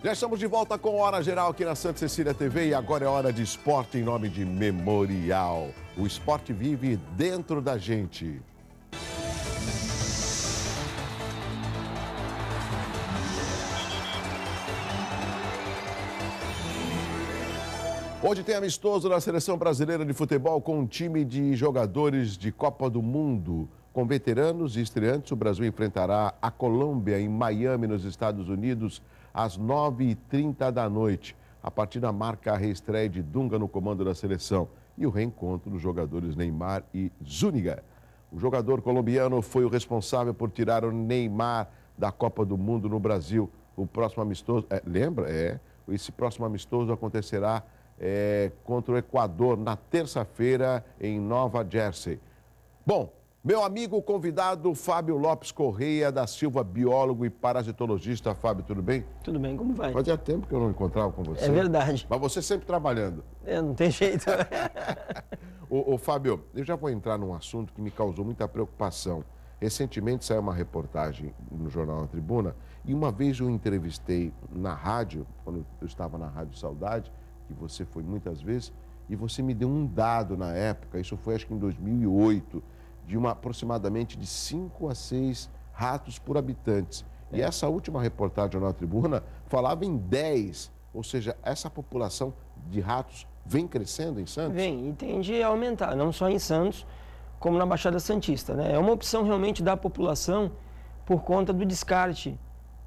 Já estamos de volta com Hora Geral aqui na Santa Cecília TV e agora é hora de esporte em nome de Memorial. O esporte vive dentro da gente. Hoje tem amistoso na Seleção Brasileira de Futebol com um time de jogadores de Copa do Mundo. Com veteranos e estreantes, o Brasil enfrentará a Colômbia em Miami, nos Estados Unidos, às 9h30 da noite. A partida marca a reestreia de Dunga no comando da seleção e o reencontro dos jogadores Neymar e Zúñiga. O jogador colombiano foi o responsável por tirar o Neymar da Copa do Mundo no Brasil. O próximo amistoso, esse próximo amistoso acontecerá contra o Equador na terça-feira em Nova Jersey. Bom, meu amigo convidado Fábio Lopes Correia da Silva, biólogo e parasitologista. Fábio, tudo bem? Tudo bem, como vai? Fazia tempo que eu não encontrava com você. É verdade. Mas você sempre trabalhando. Não tem jeito. Ô, Fábio, eu já vou entrar num assunto que me causou muita preocupação. Recentemente saiu uma reportagem no Jornal da Tribuna e uma vez eu entrevistei na rádio, quando eu estava na Rádio Saudade, que você foi muitas vezes, e você me deu um dado na época, isso foi acho que em 2008, de aproximadamente de 5 a 6 ratos por habitantes. E essa última reportagem na Tribuna falava em 10, ou seja, essa população de ratos vem crescendo em Santos? Vem, e tende a aumentar, não só em Santos, como na Baixada Santista, né? É uma opção realmente da população por conta do descarte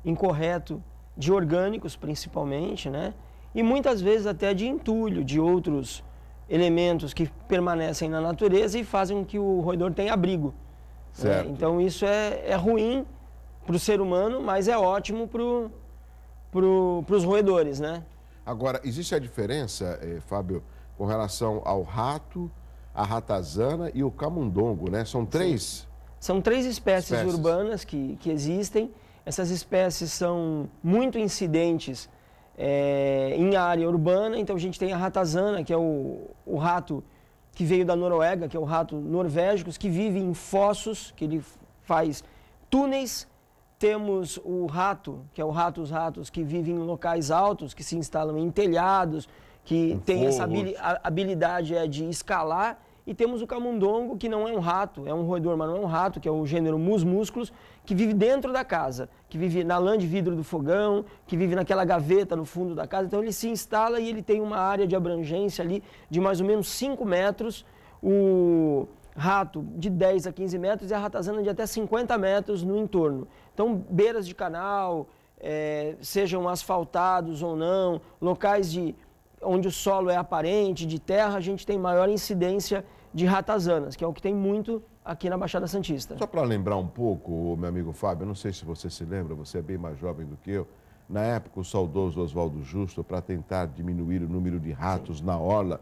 incorreto de orgânicos, principalmente, né? E muitas vezes até de entulho, de outros elementos que permanecem na natureza e fazem com que o roedor tenha abrigo. Certo. Né? Então isso é ruim para o ser humano, mas é ótimo para os roedores, né? Agora, existe a diferença, Fábio, com relação ao rato, a ratazana e o camundongo, né? São três? Sim. São 3 espécies urbanas que existem. Essas espécies são muito incidentes em área urbana. Então a gente tem a ratazana, que é o rato que veio da Noruega, que é o rato norvégicos, que vive em fossos, que ele faz túneis. Temos o rato, que é os ratos que vivem em locais altos, que se instalam em telhados, que tem essa habilidade de escalar. E temos o camundongo, que não é um rato, é um roedor, mas não é um rato, que é o gênero Mus musculus, que vive dentro da casa, que vive na lã de vidro do fogão, que vive naquela gaveta no fundo da casa. Então ele se instala e ele tem uma área de abrangência ali de mais ou menos 5 metros, o rato de 10 a 15 metros e a ratazana de até 50 metros no entorno. Então beiras de canal, sejam asfaltados ou não, locais onde o solo é aparente, de terra, a gente tem maior incidência de ratazanas, que é o que tem muito aqui na Baixada Santista. Só para lembrar um pouco, meu amigo Fábio, não sei se você se lembra, você é bem mais jovem do que eu, na época o saudoso Oswaldo Justo, para tentar diminuir o número de ratos na orla,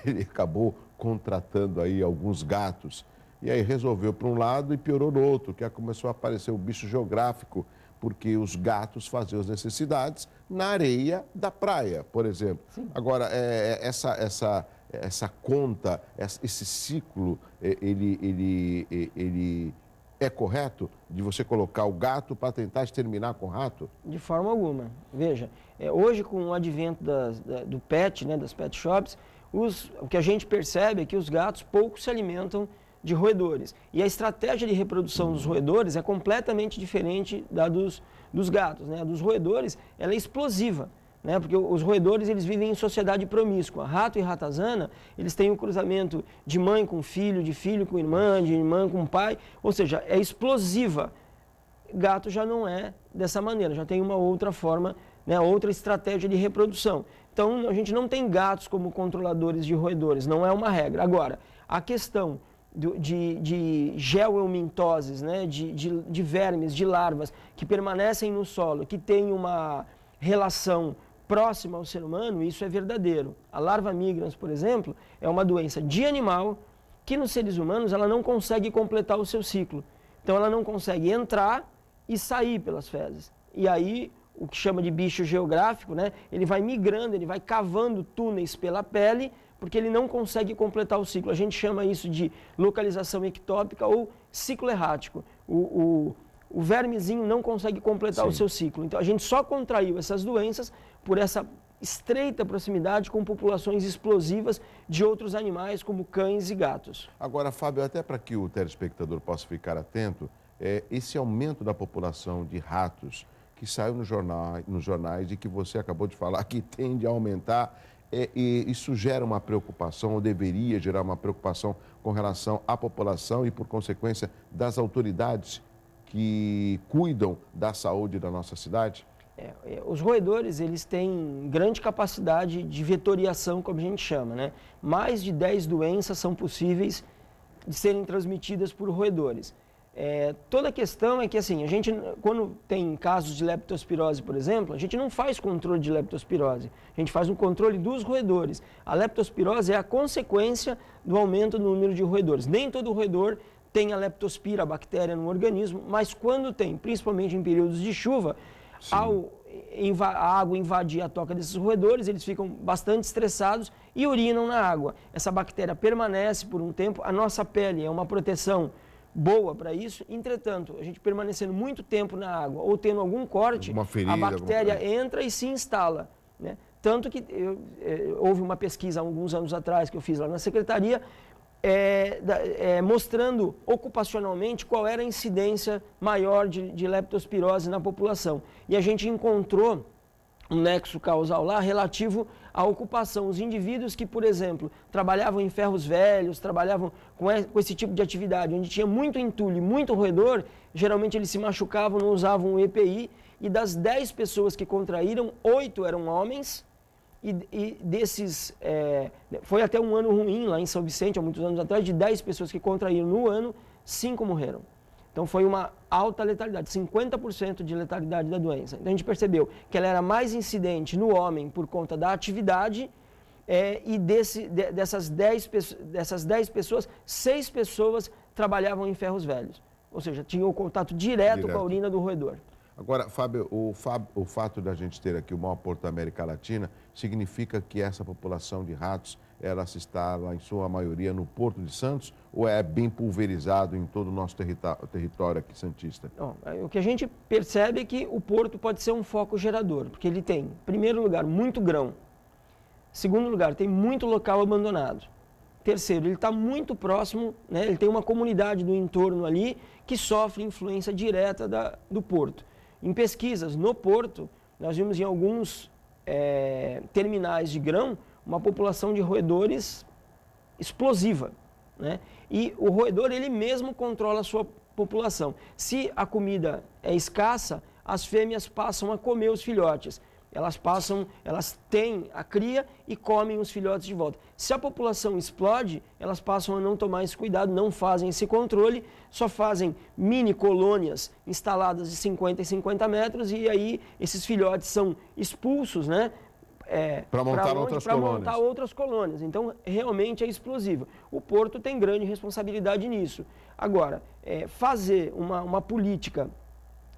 ele acabou contratando aí alguns gatos. E aí resolveu para um lado e piorou no outro, que começou a aparecer o bicho geográfico, porque os gatos faziam as necessidades na areia da praia, por exemplo. Sim. Agora, essa conta, esse ciclo, ele é correto de você colocar o gato para tentar exterminar com o rato? De forma alguma. Veja, hoje com o advento do pet, né, das pet shops, o que a gente percebe é que os gatos pouco se alimentam de roedores. E a estratégia de reprodução dos roedores é completamente diferente da dos gatos, né? A dos roedores, ela é explosiva, né? Porque os roedores, eles vivem em sociedade promíscua. Rato e ratazana, eles têm um cruzamento de mãe com filho, de filho com irmã, de irmã com pai, ou seja, é explosiva. Gato já não é dessa maneira, já tem uma outra forma, né? Outra estratégia de reprodução. Então, a gente não tem gatos como controladores de roedores, não é uma regra. Agora, a questão de geoeumintoses, né, de vermes, de larvas que permanecem no solo, que tem uma relação próxima ao ser humano, isso é verdadeiro. A larva migrans, por exemplo, é uma doença de animal que nos seres humanos ela não consegue completar o seu ciclo. Então ela não consegue entrar e sair pelas fezes. E aí o que chama de bicho geográfico, né, ele vai migrando, ele vai cavando túneis pela pele, porque ele não consegue completar o ciclo. A gente chama isso de localização ectópica ou ciclo errático. O o vermezinho não consegue completar o Sim. seu ciclo. Então, a gente só contraiu essas doenças por essa estreita proximidade com populações explosivas de outros animais, como cães e gatos. Agora, Fábio, até para que o telespectador possa ficar atento, esse aumento da população de ratos que saiu nos jornais e que você acabou de falar que tende a aumentar, isso gera uma preocupação, ou deveria gerar uma preocupação com relação à população e, por consequência, das autoridades que cuidam da saúde da nossa cidade? Os roedores, eles têm grande capacidade de vetoriação, como a gente chama, né? Mais de 10 doenças são possíveis de serem transmitidas por roedores. Toda a questão é que, assim, a gente, quando tem casos de leptospirose, por exemplo, a gente não faz controle de leptospirose, a gente faz um controle dos roedores. A leptospirose é a consequência do aumento do número de roedores. Nem todo roedor tem a leptospira, a bactéria no organismo, mas quando tem, principalmente em períodos de chuva, ao a água invadir a toca desses roedores, eles ficam bastante estressados e urinam na água. Essa bactéria permanece por um tempo, a nossa pele é uma proteção boa para isso, entretanto, a gente permanecendo muito tempo na água ou tendo algum corte, ferida, a bactéria entra e se instala, né? Tanto que houve uma pesquisa há alguns anos atrás que eu fiz lá na secretaria, mostrando ocupacionalmente qual era a incidência maior de leptospirose na população. E a gente encontrou um nexo causal lá relativo à ocupação. Os indivíduos que, por exemplo, trabalhavam em ferros velhos, trabalhavam com esse tipo de atividade, onde tinha muito entulho e muito roedor, geralmente eles se machucavam, não usavam o EPI, e das 10 pessoas que contraíram, 8 eram homens, e desses, foi até um ano ruim lá em São Vicente, há muitos anos atrás, de 10 pessoas que contraíram no ano, 5 morreram. Então foi uma alta letalidade, 50% de letalidade da doença. Então a gente percebeu que ela era mais incidente no homem por conta da atividade, e dessas 10 pessoas, 6 pessoas trabalhavam em ferros velhos. Ou seja, tinham o contato direto com a urina do roedor. Agora, Fábio, o fato da gente ter aqui o maior porto da América Latina significa que essa população de ratos, ela se instala, em sua maioria, no Porto de Santos, ou é bem pulverizado em todo o nosso território aqui santista? Não, o que a gente percebe é que o porto pode ser um foco gerador, porque ele tem, em primeiro lugar, muito grão. Segundo lugar, tem muito local abandonado. Terceiro, ele está muito próximo, né? Ele tem uma comunidade do entorno ali que sofre influência direta do porto. Em pesquisas no porto, nós vimos em alguns terminais de grão uma população de roedores explosiva, né? E o roedor, ele mesmo controla a sua população. Se a comida é escassa, as fêmeas passam a comer os filhotes. Elas têm a cria e comem os filhotes de volta. Se a população explode, elas passam a não tomar esse cuidado, não fazem esse controle, só fazem mini colônias instaladas de 50 em 50 metros e aí esses filhotes são expulsos, né? Para montar outras colônias. Então, realmente é explosivo. O porto tem grande responsabilidade nisso. Agora, fazer uma política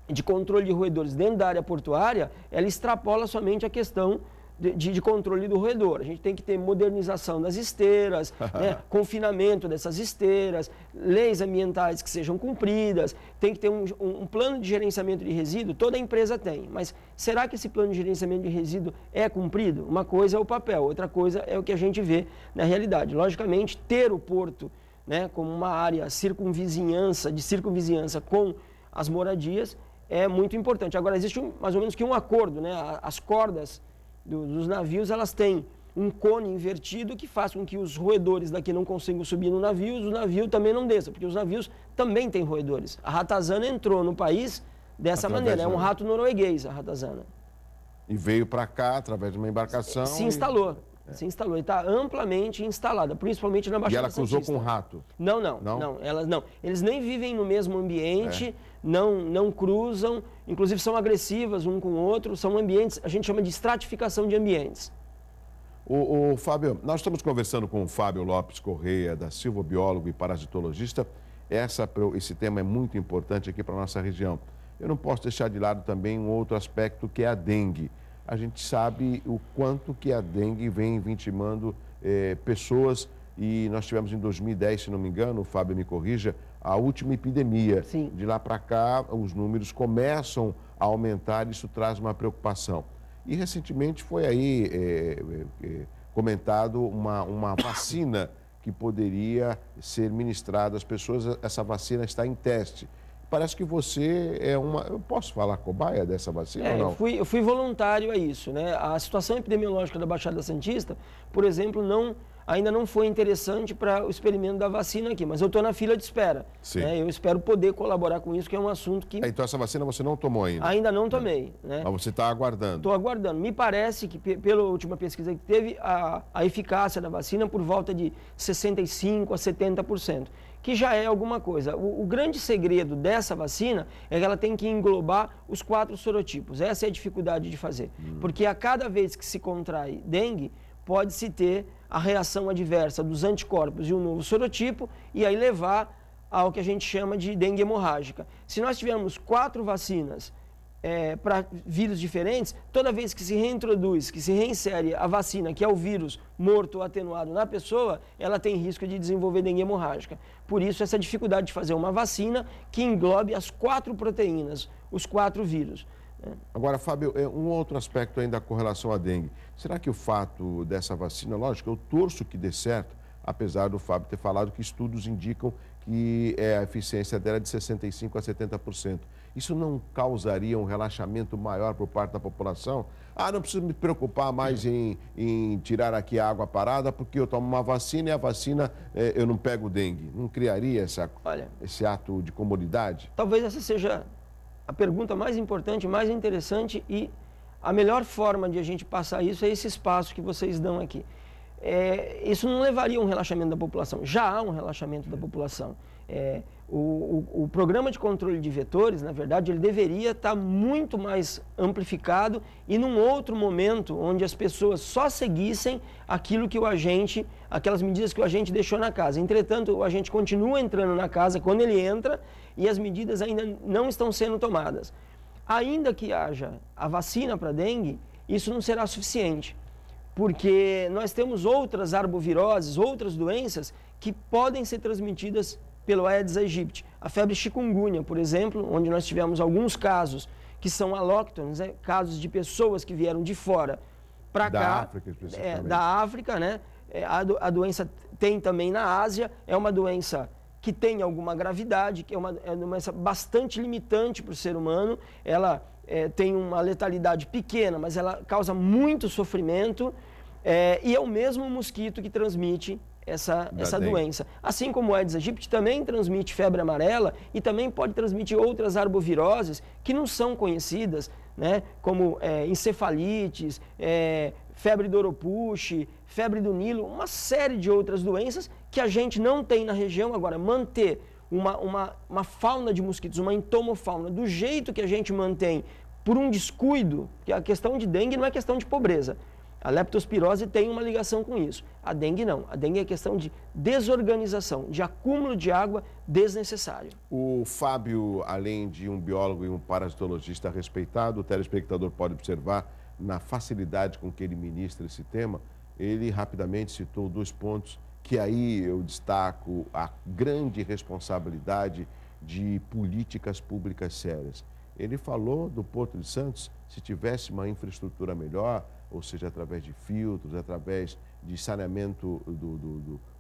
de controle de roedores dentro da área portuária, ela extrapola somente a questão de controle do roedor. A gente tem que ter modernização das esteiras, né, confinamento dessas esteiras, leis ambientais que sejam cumpridas, tem que ter um plano de gerenciamento de resíduo, toda empresa tem, mas será que esse plano de gerenciamento de resíduo é cumprido? Uma coisa é o papel, outra coisa é o que a gente vê na realidade. Logicamente, ter o porto, né, como uma área de circunvizinhança com as moradias é muito importante. Agora, existe mais ou menos que um acordo, né? As cordas dos navios, elas têm um cone invertido que faz com que os roedores daqui não consigam subir no navio e o navio também não desça, porque os navios também têm roedores. A ratazana entrou no país dessa maneira, é um rato norueguês, a ratazana. E veio para cá através de uma embarcação. Se instalou. Se instalou e está amplamente instalada, principalmente na Baixada Santista. E ela cruzou com um rato? Não. Eles nem vivem no mesmo ambiente, não cruzam, inclusive são agressivas um com o outro, são ambientes, a gente chama de estratificação de ambientes. Fábio, nós estamos conversando com o Fábio Lopes Correia da Silva, biólogo e parasitologista. Esse tema é muito importante aqui para a nossa região. Eu não posso deixar de lado também um outro aspecto que é a dengue. A gente sabe o quanto que a dengue vem vitimando pessoas e nós tivemos em 2010, se não me engano, o Fábio me corrija, a última epidemia. Sim. De lá para cá, os números começam a aumentar, isso traz uma preocupação. E recentemente foi aí comentado uma vacina que poderia ser ministrada às pessoas. Essa vacina está em teste. Parece que você é uma... Eu posso falar cobaia dessa vacina ou não? Eu fui voluntário a isso, né? A situação epidemiológica da Baixada Santista, por exemplo, ainda não foi interessante para o experimento da vacina aqui, mas eu estou na fila de espera. Sim. Né? Eu espero poder colaborar com isso, que é um assunto que... Então essa vacina você não tomou ainda? Ainda não tomei. Né? Mas você está aguardando? Estou aguardando. Me parece que, pela última pesquisa que teve, a eficácia da vacina por volta de 65% a 70%, que já é alguma coisa. O grande segredo dessa vacina é que ela tem que englobar os 4 sorotipos. Essa é a dificuldade de fazer. Porque a cada vez que se contrai dengue, pode-se ter a reação adversa dos anticorpos e um novo sorotipo e aí levar ao que a gente chama de dengue hemorrágica. Se nós tivermos 4 vacinas para vírus diferentes, toda vez que se reintroduz, que se reinsere a vacina, que é o vírus morto ou atenuado na pessoa, ela tem risco de desenvolver dengue hemorrágica. Por isso, essa dificuldade de fazer uma vacina que englobe as 4 proteínas, os 4 vírus. Agora, Fábio, um outro aspecto ainda com relação à dengue. Será que o fato dessa vacina, lógico, eu torço que dê certo, apesar do Fábio ter falado que estudos indicam que a eficiência dela é de 65% a 70%. Isso não causaria um relaxamento maior por parte da população? Não preciso me preocupar mais em tirar aqui a água parada, porque eu tomo uma vacina e a vacina eu não pego dengue. Não criaria esse ato de comodidade? Talvez essa seja a pergunta mais importante, mais interessante, e a melhor forma de a gente passar isso é esse espaço que vocês dão aqui. Isso não levaria a um relaxamento da população. Já há um relaxamento da população. O programa de controle de vetores, na verdade, ele deveria estar muito mais amplificado e num outro momento onde as pessoas só seguissem aquilo que aquelas medidas que o agente deixou na casa. Entretanto, o agente continua entrando na casa quando ele entra e as medidas ainda não estão sendo tomadas. Ainda que haja a vacina para dengue, isso não será suficiente, porque nós temos outras arboviroses, outras doenças que podem ser transmitidas pelo Aedes aegypti. A febre chikungunya, por exemplo, onde nós tivemos alguns casos que são alóctones, casos de pessoas que vieram de fora para cá. Da África, especificamente. Da África, né? A doença tem também na Ásia, é uma doença que tem alguma gravidade, que é uma doença bastante limitante para o ser humano. Ela tem uma letalidade pequena, mas ela causa muito sofrimento e é o mesmo mosquito que transmite essa doença. Assim como o Aedes aegypti também transmite febre amarela e também pode transmitir outras arboviroses que não são conhecidas, né? Como encefalites, febre do Oropouche, febre do Nilo, uma série de outras doenças que a gente não tem na região. Agora, manter uma fauna de mosquitos, uma entomofauna, do jeito que a gente mantém por um descuido, que a questão de dengue não é questão de pobreza. A leptospirose tem uma ligação com isso. A dengue não. A dengue é questão de desorganização, de acúmulo de água desnecessário. O Fábio, além de um biólogo e um parasitologista respeitado, o telespectador pode observar na facilidade com que ele ministra esse tema. Ele rapidamente citou 2 pontos que aí eu destaco a grande responsabilidade de políticas públicas sérias. Ele falou do Porto de Santos, se tivesse uma infraestrutura melhor, ou seja, através de filtros, através de saneamento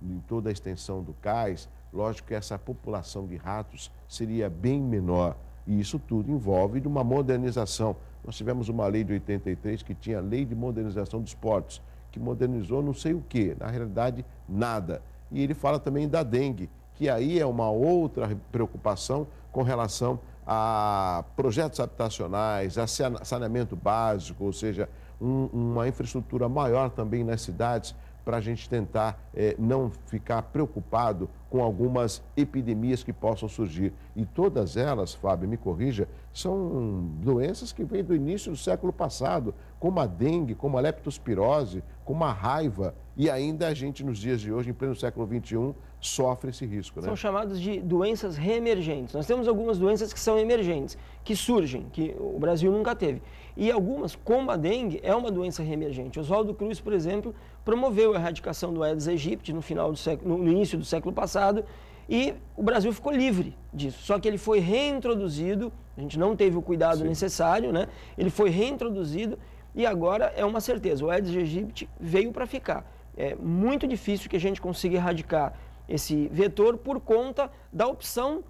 em toda a extensão do cais, lógico que essa população de ratos seria bem menor. E isso tudo envolve uma modernização. Nós tivemos uma lei de 83 que tinha a lei de modernização dos portos, que modernizou não sei o quê, na realidade nada. E ele fala também da dengue, que aí é uma outra preocupação com relação a projetos habitacionais, a saneamento básico, ou seja, uma infraestrutura maior também nas cidades, para a gente tentar não ficar preocupado com algumas epidemias que possam surgir. E todas elas, Fábio, me corrija, são doenças que vêm do início do século passado, como a dengue, como a leptospirose, como a raiva. E ainda a gente, nos dias de hoje, em pleno século XXI, sofre esse risco, né? São chamadas de doenças reemergentes. Nós temos algumas doenças que são emergentes, que surgem, que o Brasil nunca teve. E algumas, como a dengue, é uma doença reemergente. Oswaldo Cruz, por exemplo, promoveu a erradicação do Aedes aegypti no início do século passado, e o Brasil ficou livre disso. Só que ele foi reintroduzido, a gente não teve o cuidado necessário, né? Ele foi reintroduzido e agora é uma certeza, o Aedes aegypti veio para ficar. É muito difícil que a gente consiga erradicar esse vetor por conta da opção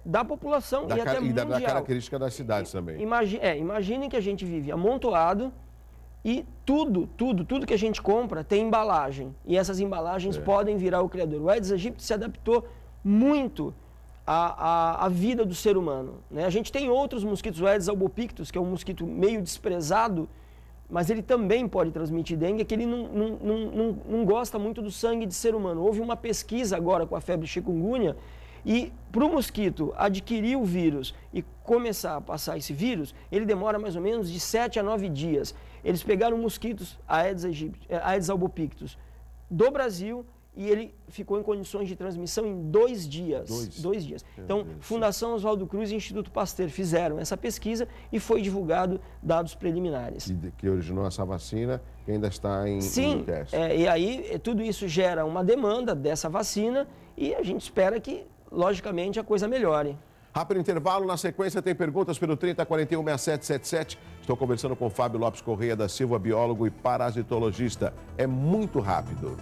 da população e até mundial. Da característica das cidades também. Imaginem que a gente vive amontoado e tudo que a gente compra tem embalagem. E essas embalagens podem virar o criador. O Aedes aegypti se adaptou muito à vida do ser humano, né? A gente tem outros mosquitos, o Aedes albopictus, que é um mosquito meio desprezado, mas ele também pode transmitir dengue, que ele não gosta muito do sangue de ser humano. Houve uma pesquisa agora com a febre chikungunya, e para o mosquito adquirir o vírus e começar a passar esse vírus, ele demora mais ou menos de 7 a 9 dias. Eles pegaram mosquitos Aedes albopictus do Brasil e ele ficou em condições de transmissão em 2 dias. 2 dias. Então, Fundação Oswaldo Cruz e Instituto Pasteur fizeram essa pesquisa e foi divulgado dados preliminares. E que originou essa vacina que ainda está em teste. E aí tudo isso gera uma demanda dessa vacina e a gente espera que, logicamente, a coisa melhore. Rápido intervalo, na sequência tem perguntas pelo 3041-6777. Estou conversando com Fábio Lopes Correia da Silva, biólogo e parasitologista. É muito rápido.